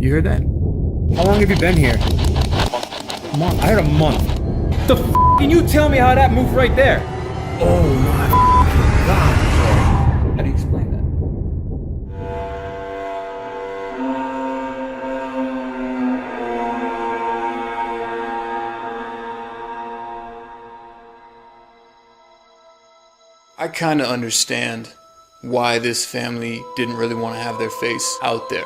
You heard that? How long have you been here? A month. I heard a month. The f*** can you tell me how that moved right there? Oh my God. How do you explain that? I kind of understand why this family didn't really want to have their face out there.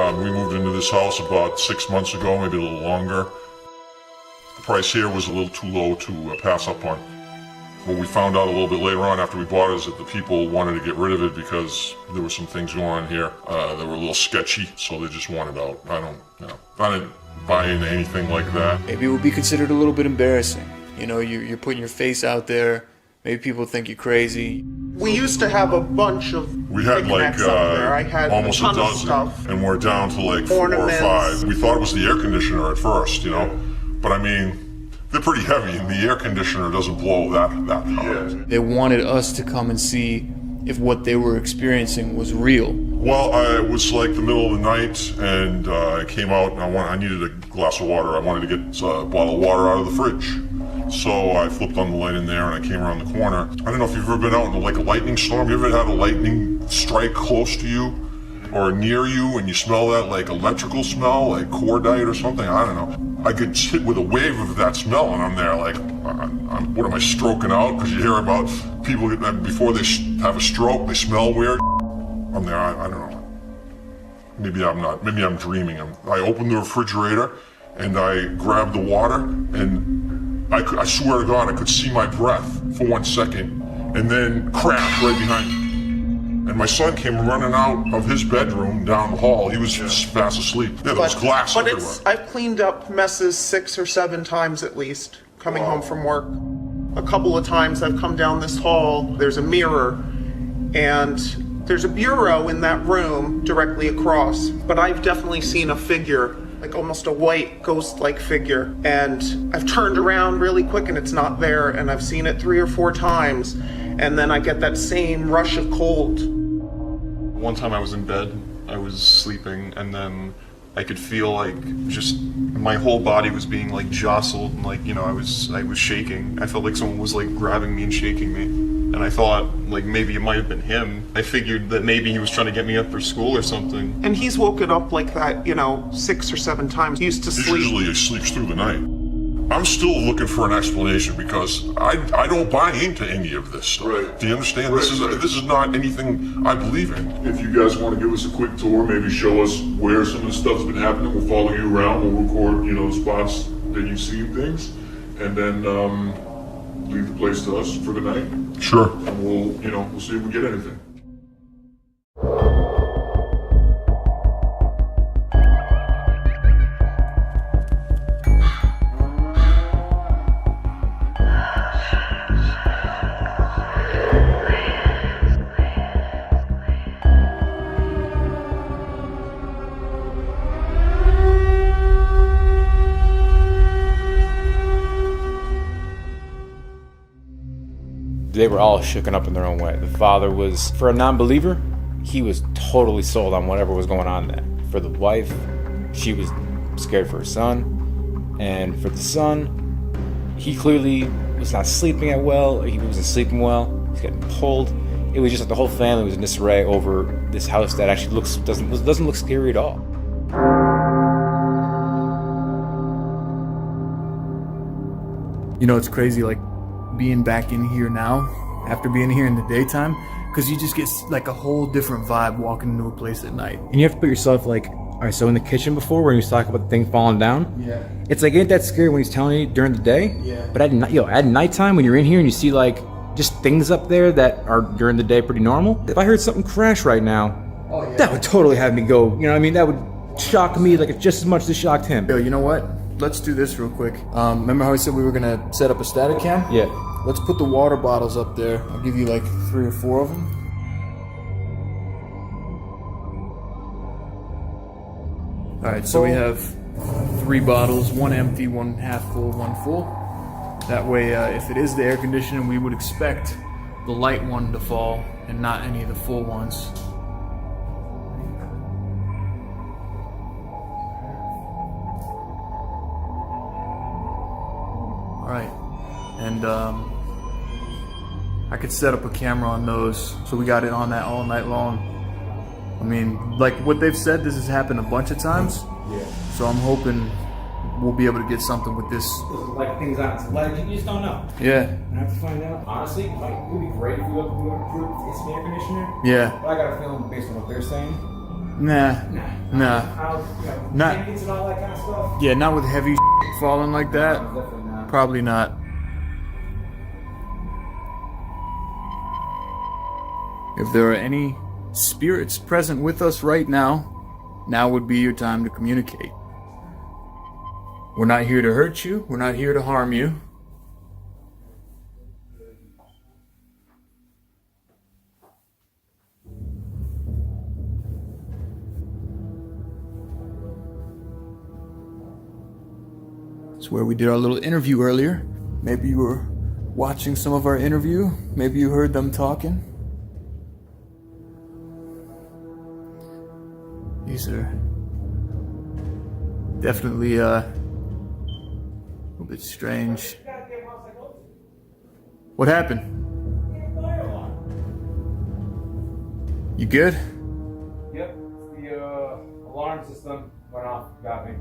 We moved into this house about 6 months ago, maybe a little longer. The price here was a little too low to pass up on. What we found out a little bit later on after we bought it is that the people wanted to get rid of it because there were some things going on here that were a little sketchy, so they just wanted out. I didn't buy into anything like that. Maybe it would be considered a little bit embarrassing. You know, you're putting your face out there. Maybe people think you're crazy. We used to have a bunch of We had like there. I had almost a ton of dozen, stuff. and we're down to like 4 or 5. We thought it was the air conditioner at first, you know, but I mean, they're pretty heavy, and the air conditioner doesn't blow that hard. They wanted us to come and see if what they were experiencing was real. Well, it was like the middle of the night, and I came out, and I needed a glass of water. I wanted to get a bottle of water out of the fridge. So I flipped on the light in there, and I came around the corner. I don't know if you've ever been out in like a lightning storm. You ever had a lightning strike close to you or near you, and you smell that like electrical smell, like cordite or something? I don't know. I could sit with a wave of that smell, and I'm there like, what am I stroking out? Because you hear about people before they have a stroke, they smell weird. I'm there. I don't know. Maybe I'm not. Maybe I'm dreaming. I opened the refrigerator, and I grabbed the water, and I swear to God, I could see my breath for 1 second, and then crash right behind me. And my son came running out of his bedroom down the hall. He was fast asleep. Yeah, there was glass everywhere. I've cleaned up messes 6 or 7 times at least, coming home from work. A couple of times I've come down this hall, there's a mirror, and there's a bureau in that room directly across. But I've definitely seen a figure, like almost a white ghost-like figure, and I've turned around really quick and it's not there, and I've seen it 3 or 4 times, and then I get that same rush of cold. One time I was in bed, I was sleeping, and then I could feel like just my whole body was being like jostled, and like, you know, I was shaking. I felt like someone was like grabbing me and shaking me. And I thought, like, maybe it might have been him. I figured that maybe he was trying to get me up for school or something. And he's woken up like that, you know, 6 or 7 times. He used to sleep. Usually he sleeps through the night. I'm still looking for an explanation because I don't buy into any of this stuff. Right. Do you understand? Right, This is not anything I believe in. If you guys want to give us a quick tour, maybe show us where some of the stuff's been happening, we'll follow you around, we'll record, you know, the spots that you've seen things, and then leave the place to us for the night. Sure. And we'll see if we get anything. They were all shooken up in their own way. The father was, for a non-believer, he was totally sold on whatever was going on there. For the wife, she was scared for her son. And for the son, he clearly was not sleeping well. He wasn't sleeping well. He's getting pulled. It was just like the whole family was in disarray over this house that actually doesn't look scary at all. You know, it's crazy, like, being back in here now, after being here in the daytime, because you just get, like, a whole different vibe walking into a place at night. And you have to put yourself, like, all right, so in the kitchen before, when he was talking about the thing falling down, Yeah. it's like, ain't that scary when he's telling you during the day? Yeah. But at nighttime, when you're in here and you see, like, just things up there that are during the day pretty normal, if I heard something crash right now, that would totally have me go, you know what I mean? That would shock me like just as much as it shocked him. Yo, you know what? Let's do this real quick. Remember how I said we were gonna set up a static cam? Yeah. Let's put the water bottles up there. I'll give you like 3 or 4 of them. Alright, so we have 3 bottles, 1 empty, 1 half full, 1 full. That way, if it is the air conditioning, we would expect the light one to fall and not any of the full ones. Right. And I could set up a camera on those, so we got it on that all night long. I mean, like what they've said, this has happened a bunch of times. Yeah. So I'm hoping we'll be able to get something with this. Like things on its leg, you just don't know. Yeah. I have to find out. Honestly, like, it would be great if we were to prove it's the air conditioner. Yeah. But I got a feeling based on what they're saying. Nah. How, Not- pancakes and all that kind of stuff. Yeah, not with heavy falling like that. Definitely not. Probably not. If there are any spirits present with us right now, now would be your time to communicate. We're not here to hurt you. We're not here to harm you. It's where we did our little interview earlier. Maybe you were watching some of our interview. Maybe you heard them talking. These are definitely a little bit strange. What happened? You good? Yep, the alarm system went off, got me.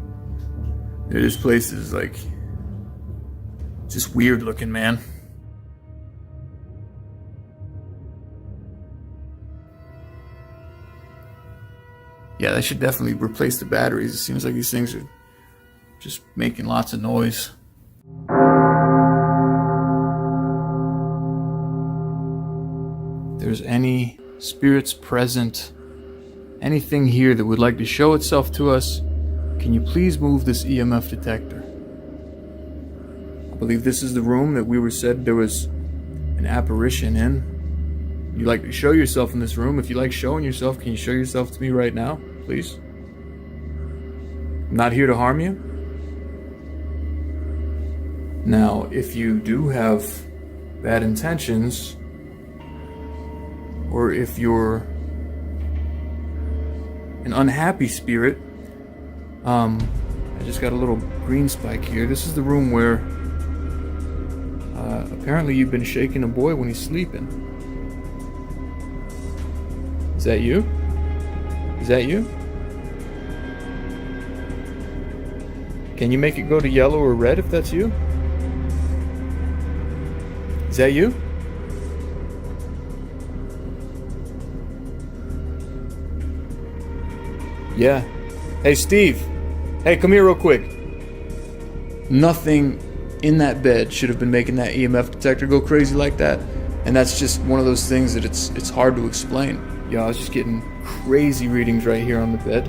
Yeah, this place is like just weird looking, man. Yeah, they should definitely replace the batteries. It seems like these things are just making lots of noise. If there's any spirits present, anything here that would like to show itself to us, can you please move this EMF detector? I believe this is the room that we were said there was an apparition in. You like to show yourself in this room? If you like showing yourself, can you show yourself to me right now, please? I'm not here to harm you. Now, if you do have bad intentions, or if you're an unhappy spirit, I just got a little green spike here. This is the room where apparently you've been shaking a boy when he's sleeping. Is that you? Is that you? Can you make it go to yellow or red if that's you? Is that you? Yeah. Hey, Steve. Hey, come here real quick. Nothing in that bed should have been making that EMF detector go crazy like that. And that's just one of those things that it's hard to explain. Yeah, I was just getting crazy readings right here on the bed.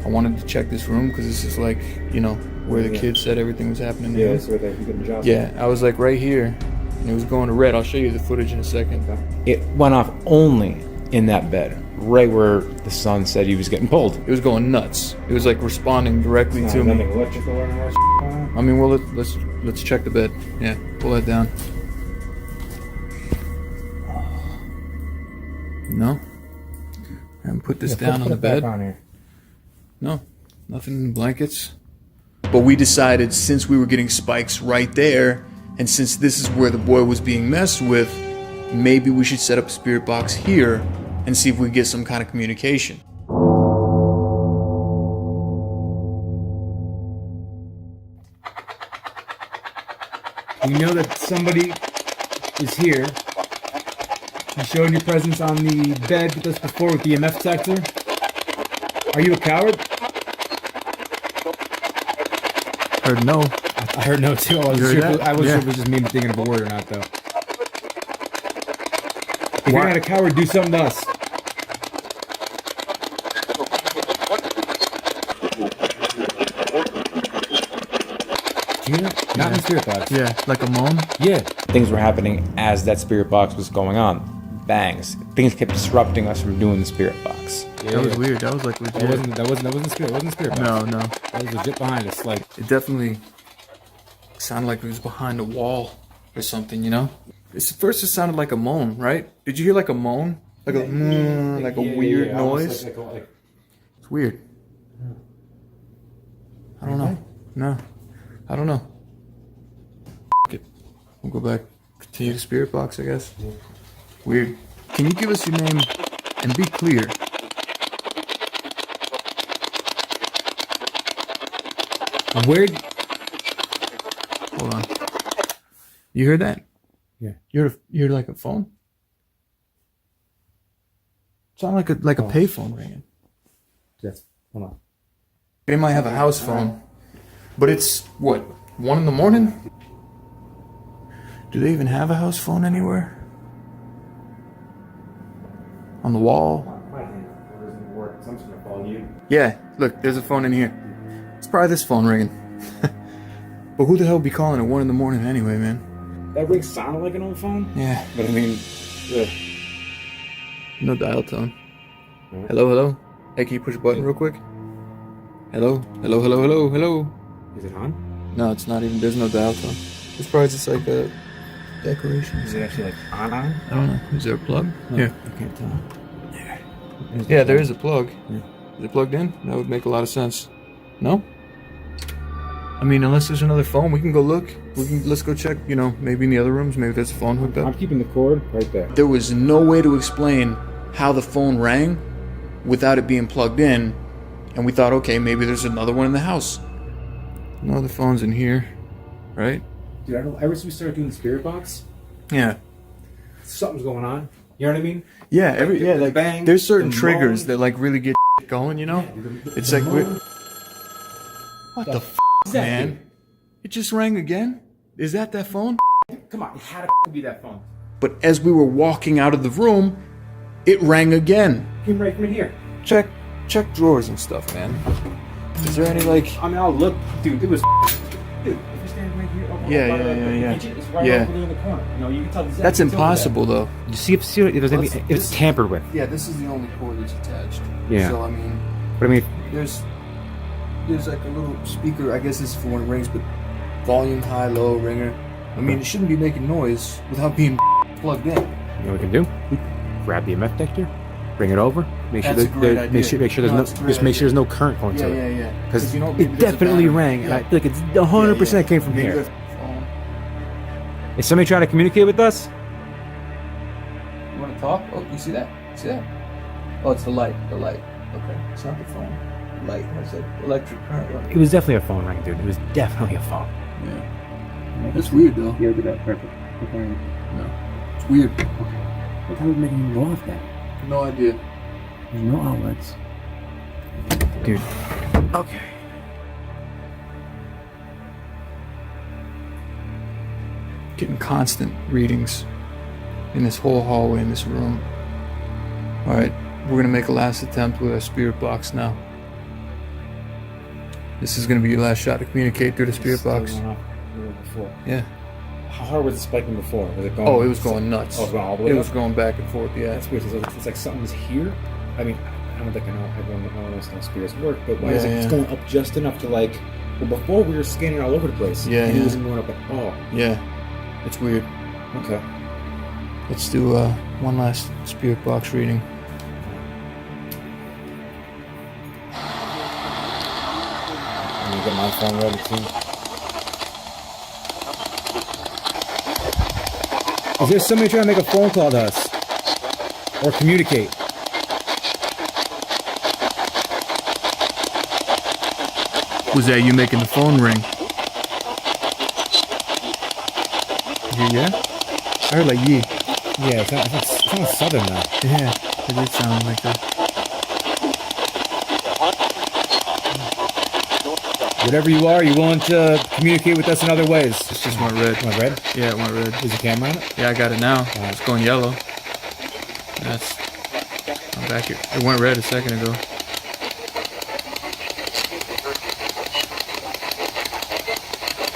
I wanted to check this room because this is like, you know, where the kid said everything was happening. Yeah, that's where they're getting jobs. Yeah, I was like right here, and it was going to red. I'll show you the footage in a second. It went off only in that bed, right where the son said he was getting pulled. It was going nuts. It was like responding directly to me. Nothing electrical or anything. I mean, well, let's check the bed. Yeah, pull that down. No. And put this down on the bed. On here. No, nothing in the blankets. But we decided since we were getting spikes right there, and since this is where the boy was being messed with, maybe we should set up a spirit box here and see if we can get some kind of communication. You know that somebody is here. You showed your presence on the bed with us before with the EMF detector. Are you a coward? Heard no. I heard no too. I wasn't You sure. heard If, that? I wasn't Yeah. sure if it was just me thinking of a word or not, though. If you're not a coward, do something to us. Do you hear that? Not in the spirit box. Yeah, like a moan. Yeah. Things were happening as that spirit box was going on. Bangs. Things kept disrupting us from doing the spirit box. That was weird. That was like legit. That wasn't spirit. It wasn't spirit box. No, no. That was legit behind us. Like, It definitely sounded like it was behind a wall or something, you know? First it sounded like a moan, right? Did you hear like a moan? Like a weird noise? It's weird. I don't know. No. I don't know. We'll go back, continue the spirit box, I guess. Weird. Can you give us your name and be clear? Where? Hold on. You heard that? Yeah. You're like a phone. Sound like a payphone ringing. Yes. Hold on. They might have a house phone, but it's what, 1 in the morning? Do they even have a house phone anywhere? On the wall? My hand doesn't work. So I'm just gonna follow you. Yeah, look, there's a phone in here. It's probably this phone ringing. But who the hell would be calling at 1 in the morning anyway, man? That ring sounded like an old phone. Yeah. But I mean, No dial tone. Hello, hello? Hey, can you push a button real quick? Hello? Hello, hello, hello, hello? is it on? No, it's not even, there's no dial tone. It's probably just like a decoration. Is it actually like on? I don't know. Is there a plug? Yeah. I can't tell. Yeah, there is a plug. Yeah. Is it plugged in? That would make a lot of sense. No? I mean, unless there's another phone, we can go look. Let's go check, you know, maybe in the other rooms, maybe there's a phone hooked I'm up. keeping the cord right there. There was no way to explain how the phone rang without it being plugged in, and we thought, okay, maybe there's another one in the house. No, the phone's in here, right? Dude, I don't. Ever since we started doing the spirit box, Yeah. something's going on. You know what I mean? Yeah, the bang, there's certain the triggers moan. that like really get going, you know? It's like, what the f, man? It just rang again? Is that phone? Come on, it had to be that phone. But as we were walking out of the room, it rang again. Came right from here. Check drawers and stuff, man. Is there any like? I mean, I'll look, dude. It was, dude. If you're standing right here, Yeah. It's right Yeah. over there in the corner. You know, you can tell exactly. That's impossible, though. You see if it's tampered with. Yeah, this is the only cord that's attached. Yeah. So I mean, But I mean, there's like a little speaker. I guess this is for when it rings, but volume high, low, ringer. I mean, it shouldn't be making noise without being plugged in. you know what we can do? We can grab the MF detector, bring it over, make sure That's a great make idea. sure there's No, no it's a great just make sure idea. there's no current going to it. Yeah. Because you know, maybe it there's a definitely battery. rang. Yeah. I feel like it's 100% came from Maybe here. the phone. Is somebody trying to communicate with us? You want to talk? Oh, you see that? See that? Oh, it's the light. The light. Okay, it's not the phone. The light has an electric current running. It was definitely a phone ring, dude. It was definitely a phone. Yeah. That's weird, though. Yeah, do that. Perfect. No. It's weird. What time would make him go off then? No idea. There's no outlets. Dude. Okay. Getting constant readings in this whole hallway in this room. Alright, we're gonna make a last attempt with our spirit box now. This is gonna be your last shot to communicate through the spirit box. Before. Yeah. How hard was it spiking before? Was it going? Oh, it was going nuts. Oh, it was going all the way It up? was going back and forth, yeah. That's weird. It's like something was here. I mean, I don't think I know everyone knows how spirits work, but why is it? Yeah, It's yeah. going up just enough to like. Well, before we were scanning all over the place. Yeah, and yeah. it wasn't going up at all. Yeah. It's weird. Okay. Let's do one last spirit box reading. Let me get my phone ready too. Is there somebody trying to make a phone call to us? Or communicate? Was that you making the phone ring? Yeah? I heard like ye. Yeah, it sounds southern now. Yeah, it did sound like that. Whatever you are, you willing to communicate with us in other ways? It just went red. Went red? Yeah, it went red. Is the camera on it? Yeah, I got it now. It's going yellow. That's. I'm back here. It went red a second ago.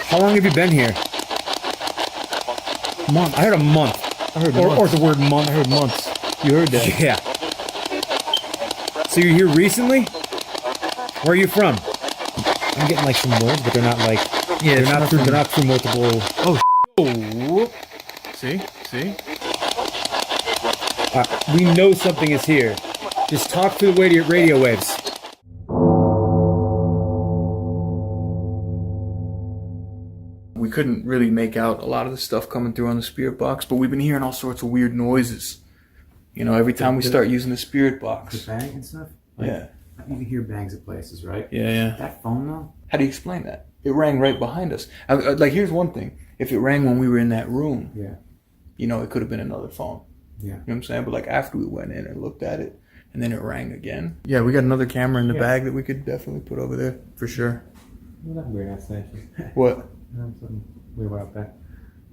How long have you been here? Month. I heard a month. I heard Or months. the word month. I heard months. You heard that? Yeah. So you're here recently? Where are you from? I'm getting like some words, but they're not like. Yeah, they're it's not. They're not through multiple. Oh. See? We know something is here. Just talk through the radio waves. We couldn't really make out a lot of the stuff coming through on the spirit box, but we've been hearing all sorts of weird noises. You know, every time we start using the spirit box. The bang and stuff? Like, Yeah. You can hear bangs at places, right? Yeah. That phone, though? How do you explain that? It rang right behind us. Like, here's one thing. If it rang when we were in that room, Yeah. you know, it could have been another phone. Yeah. You know what I'm saying? But like after we went in and looked at it, and then it rang again. Yeah, we got another camera in the bag that we could definitely put over there for sure. Well, that's weird outside. What? Something weird out back.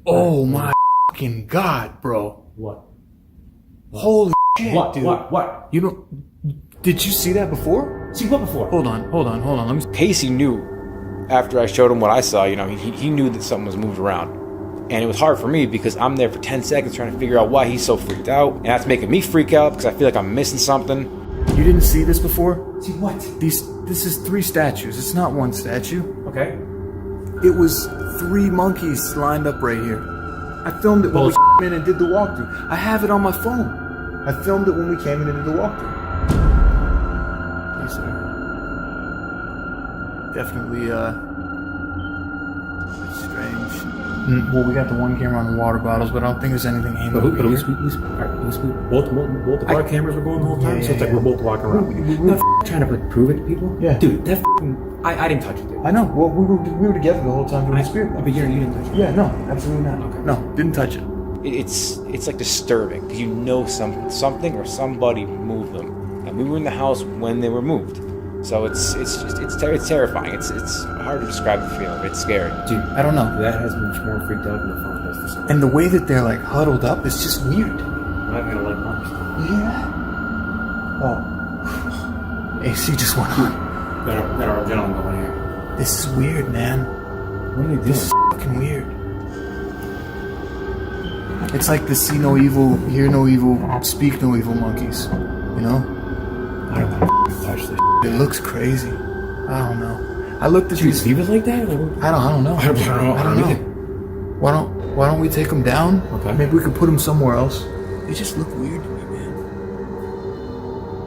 Oh my fucking god, bro! What? Holy shit, dude! What? You don't? Did you see that before? See what before? Hold on. Let me. Casey knew after I showed him what I saw, you know, he knew that something was moved around. And it was hard for me because I'm there for 10 seconds trying to figure out why he's so freaked out. And that's making me freak out because I feel like I'm missing something. You didn't see this before? See what? This is 3 statues. It's not 1 statue. Okay. It was 3 monkeys lined up right here. I filmed it when we came in and did the walkthrough. I have it on my phone. I filmed it when we came in and did the walkthrough. Yes, sir. Definitely, strange. Well, we got the 1 camera on the water bottles, but I don't think there's anything aimed over here. Both our cameras were going the whole time, so it's like we're both walking around. Not trying to like prove it to people. Yeah. Dude, that I didn't touch it, dude. I know. Well, we were together the whole time doing the spirit box. But you didn't touch it. Yeah, no, absolutely not. Okay. No, didn't touch it. It's like disturbing because you know something or somebody moved them. And we were in the house when they were moved. So it's terrifying. It's hard to describe the feeling. It's scary. Dude, I don't know. that has me much more freaked out than the phone does for some reason. And the way that they're like huddled up is just weird. I'm not gonna like monkeys. Yeah. Oh. AC just went on. That are gentlemen going here. This is weird, man. What are they doing? This is fucking weird. It's like the see no evil, hear no evil, speak no evil monkeys. You know? I don't want to touch this. It looks crazy. I don't know. I looked at Did you these. leave it like that? I don't know. I don't know. Why don't we take them down? Okay. Maybe we could put them somewhere else. They just look weird to me, man.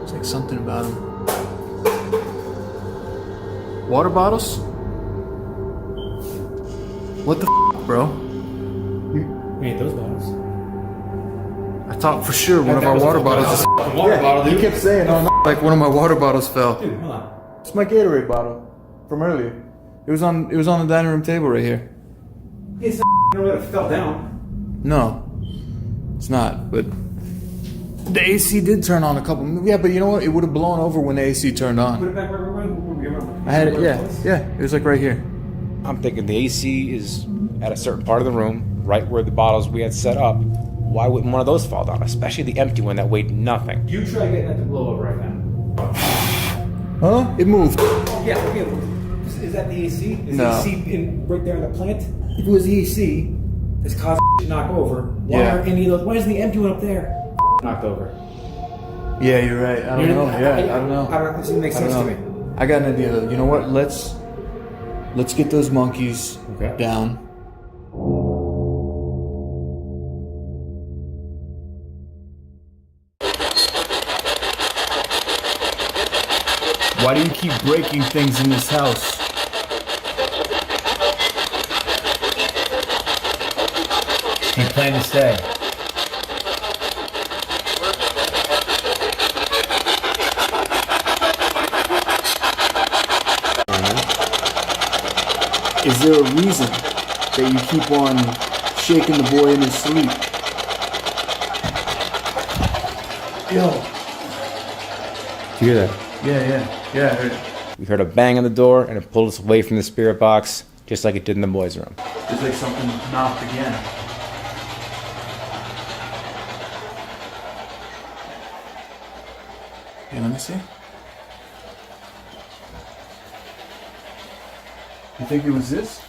It's like something about them. Water bottles? What the bro? We ate those bottles. I thought for sure one of our water bottles just... Water bottle, dude. He kept saying, oh, no, like one of my water bottles fell. Dude, hold on. It's my Gatorade bottle from earlier. It was on the dining room table right here. It's that it fell down. No, it's not. But the AC did turn on a couple. Yeah, but you know what? It would have blown over when the AC turned Put on. it back where I had it. Yeah. It was like right here. I'm thinking the AC is at a certain part of the room, right where the bottles we had set up. Why wouldn't one of those fall down? Especially the empty one that weighed nothing. You try getting that to blow over right now. Huh? It moved. Yeah, is that the AC? Is No. the AC right there in the plant? If it was the AC, it's caused to knock over. Why Yeah. aren't any of those? Why is the empty one up there knocked over? Yeah, you're right. I don't know. Yeah, I don't know. I don't know. This doesn't make sense to me. I got an idea though. You know what? Let's get those monkeys down. Why do you keep breaking things in this house? He planned to stay. Is there a reason that you keep on shaking the boy in his sleep? Yo. Did you hear that? Yeah, I heard it. We heard a bang on the door and it pulled us away from the spirit box, just like it did in the boys' room. It's like something knocked again. Hey, let me see. You think it was this?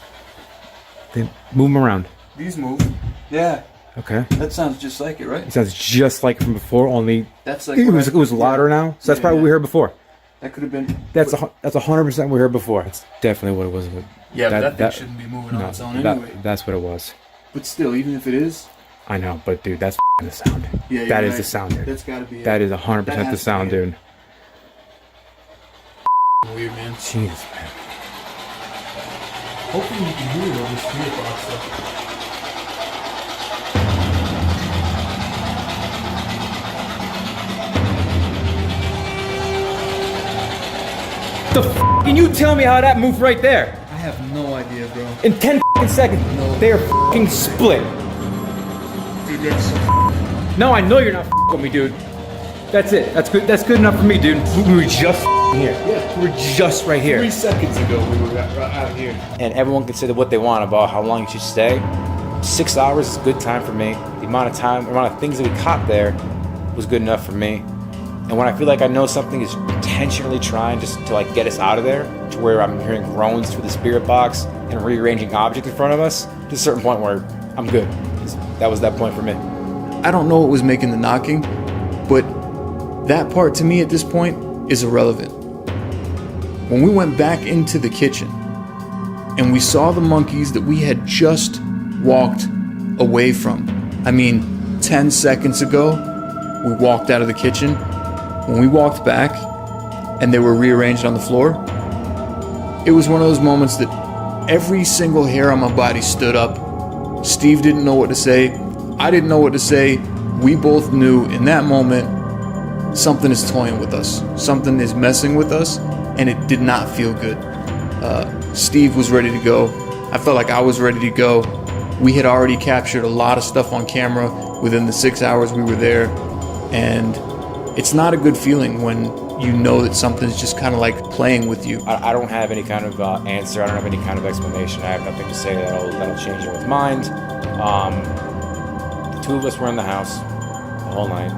They move them around. These move. Yeah, Okay. that sounds just like it, right? It sounds just like from before, only That's like it was louder now. So that's probably what we heard before. That could have been. That's 100% we heard before. It's definitely what it was. Yeah, but that thing shouldn't be moving on its own anyway. That's what it was. But still, even if it is, I know, but dude, that's the sound. yeah, That you're is the right. sound, dude. That's gotta be it. That is 100% That the has to sound, be it. dude. Weird, man. Jesus, man. Hopefully you can hear it over the spirit box stuff. The f*** can you tell me how that moved right there? I have no idea, bro. In 10 f***ing seconds, they are f***ing split. No, I know you're not f***ing with me, dude. That's it. That's good. That's good enough for me, dude. We were just f***ing here. Yeah. We were just right here. 3 seconds ago, we were out here. And everyone can say what they want about how long you should stay. 6 hours is a good time for me. The amount of things that we caught there was good enough for me. And when I feel like I know something is intentionally trying just to like get us out of there, to where I'm hearing groans through the spirit box and rearranging objects in front of us, to a certain point where I'm good. That was that point for me. I don't know what was making the knocking, but that part to me at this point is irrelevant. When we went back into the kitchen and we saw the monkeys that we had just walked away from, 10 seconds ago, we walked out of the kitchen. When we walked back and they were rearranged on the floor, it was one of those moments that every single hair on my body stood up. Steve didn't know what to say. I didn't know what to say. We both knew in that moment something is toying with us. Something is messing with us, and it did not feel good. Steve was ready to go. I felt like I was ready to go. We had already captured a lot of stuff on camera within the 6 hours we were there, and it's not a good feeling when you know that something's just kind of like playing with you. I don't have any kind of answer. I don't have any kind of explanation. I have nothing to say that'll change anyone's mind. The two of us were in the house the whole night.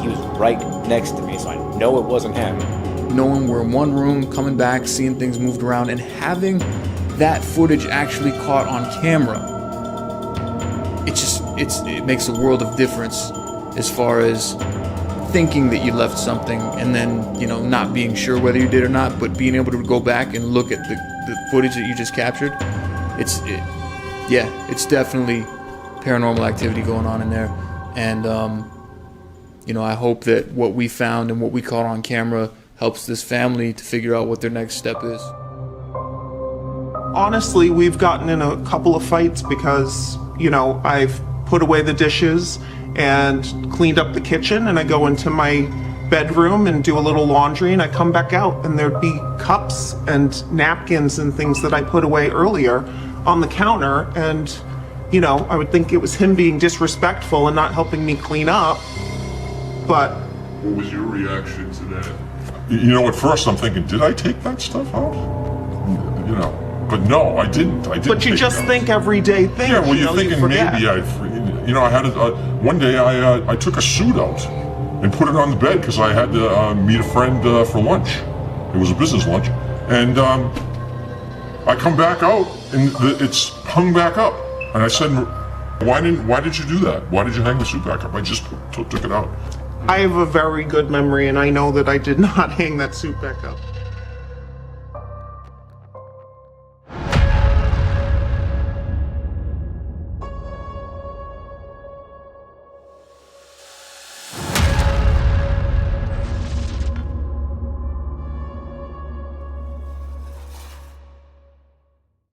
He was right next to me, so I know it wasn't him. Knowing we're in one room, coming back, seeing things moved around, and having that footage actually caught on camera, it makes a world of difference as far as thinking that you left something and then, not being sure whether you did or not, but being able to go back and look at the footage that you just captured. It's definitely paranormal activity going on in there. And, I hope that what we found and what we caught on camera helps this family to figure out what their next step is. Honestly, we've gotten in a couple of fights because, I've put away the dishes and cleaned up the kitchen, and I go into my bedroom and do a little laundry, and I come back out and there'd be cups and napkins and things that I put away earlier on the counter, and I would think it was him being disrespectful and not helping me clean up. But what was your reaction to that? At first I'm thinking, did I take that stuff out? But no, I didn't. But you just think everyday things. Yeah, well, you're thinking forget. maybe I had one day I took a suit out and put it on the bed because I had to meet a friend for lunch. It was a business lunch, and I come back out and it's hung back up. And I said, why did you do that? Why did you hang the suit back up? I just took it out. I have a very good memory, and I know that I did not hang that suit back up.